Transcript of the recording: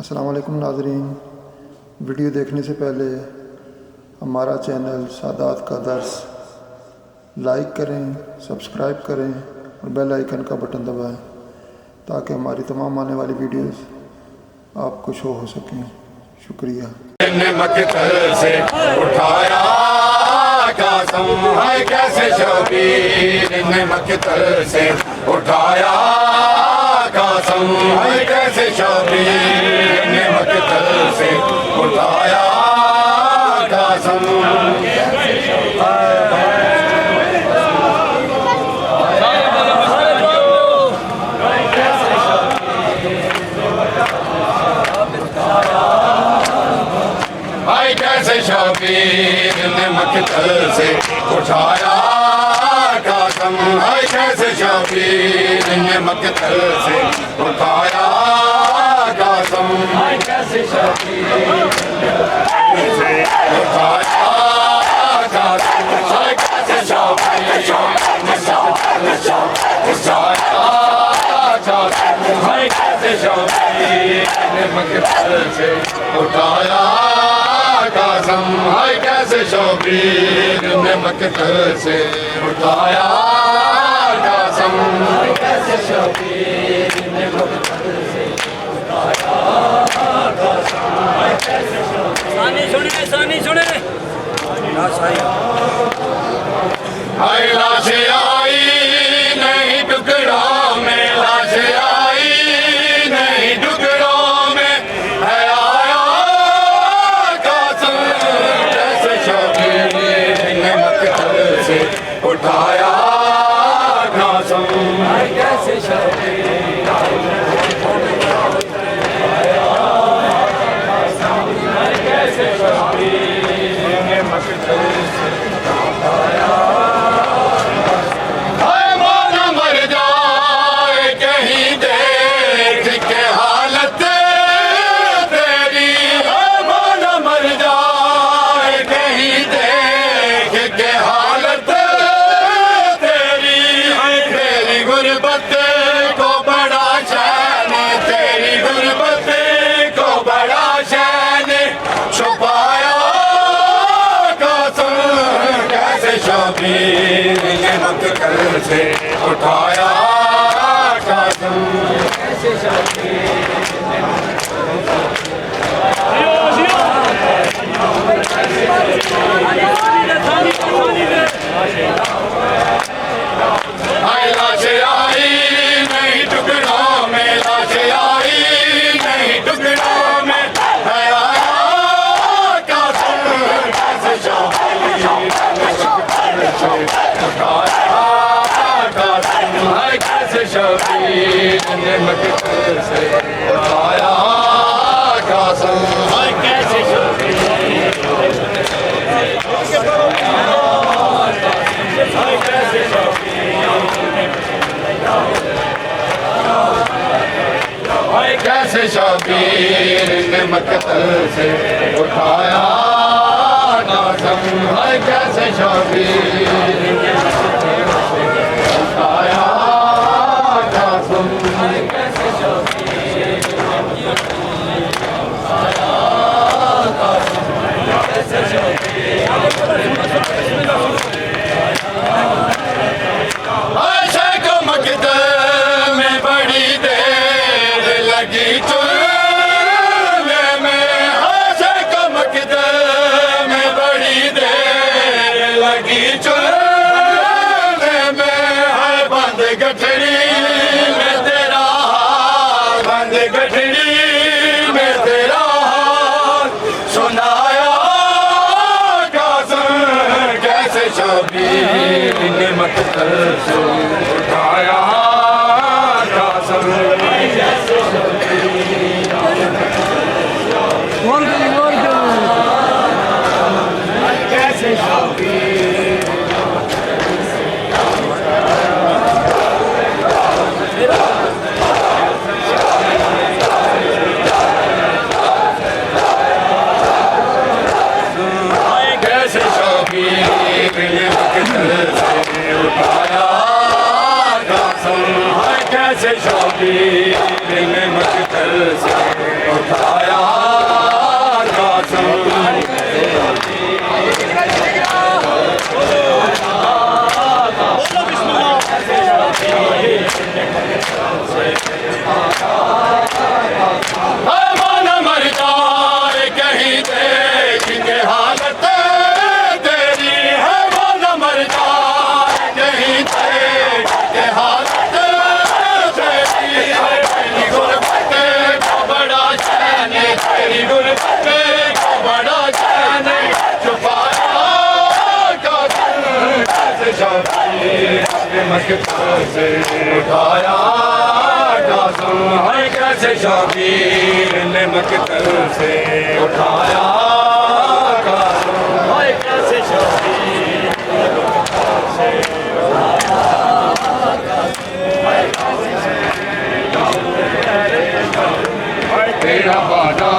अस्सलाम वालेकुम नाज़रीन, वीडियो देखने से पहले हमारा चैनल सादात का दर्स लाइक करें, सब्सक्राइब करें और बेल आइकन का बटन दबाएं ताकि हमारी तमाम आने वाली वीडियोस आपको शो हो सकें। शुक्रिया। से उठाया कासम है कैसे शबीर ने मक्तल से उठाया कासम है कैसे शबीर ने मक्तल से उठाया कासम। कैसे शबीर ने मक्तल से उठाया कासम है कैसे शबीर ने मक्तल से उठाया कासम है कैसे शबीर से उठाया कासम है कैसे शबीर है कैसे शबीर ने मक्तल से उठाया कासम है कैसे शबीर ने मक्तल से उठाया कासम है कैसे शबीर ने मक्तल से उठाया कासम है कैसे शबीर। सानी सुने हाय लाश आई नहीं टुकड़ा में, लाश आई नहीं टुकड़ों में है आया कासम कैसे शबीर ने मक्तल से उठाया कासम है कैसे शबीर कैसे शबीर ने मक्तल से उठाया। हाय मौला मर जाए कहीं देख के हालत तेरी, हाय मौला मर जाए कहीं देख के हालत तेरी, तेरी गुर्बत को बड़ा शैन, तेरी गुर्बत को बड़ा शैन छुपाया कासम कैसे शबीर ने मक्तल से उठाया कासम कैसे शबीर ने हाय लाश आई नहीं टुकड़ों में, लाश आई नहीं टुकड़ों में है आया कासम कैसे शबीर उठाया कासम है कैसे शबीर ने मक्तल से उठाया कासम है कैसे शबीर है कैसे कैसे शबीर ने मक्तल से उठाया कासम है कैसे शबीर ने उठाया कासम है कैसे शबीर ने उठाया कासम कैसे शबीर आशा को मक्तल में बड़ी देर लगी चुनने में, आशा को मक्तल में बड़ी देर लगी चुनने में है बंद गठड़ी में तेरा हाथ, बंद गठड़ी में तेरा हाथ सुनाया कासम कैसे शबीर ने मक्तल से उठाया कासम कैसे शबीर कैसे शबीर ने मक्तल से उठाया कासम है कैसे शबीर ने मक्तल से उठाया शबीर ने मकतल से उठाया हाय कैसे शबीर तेरा बादा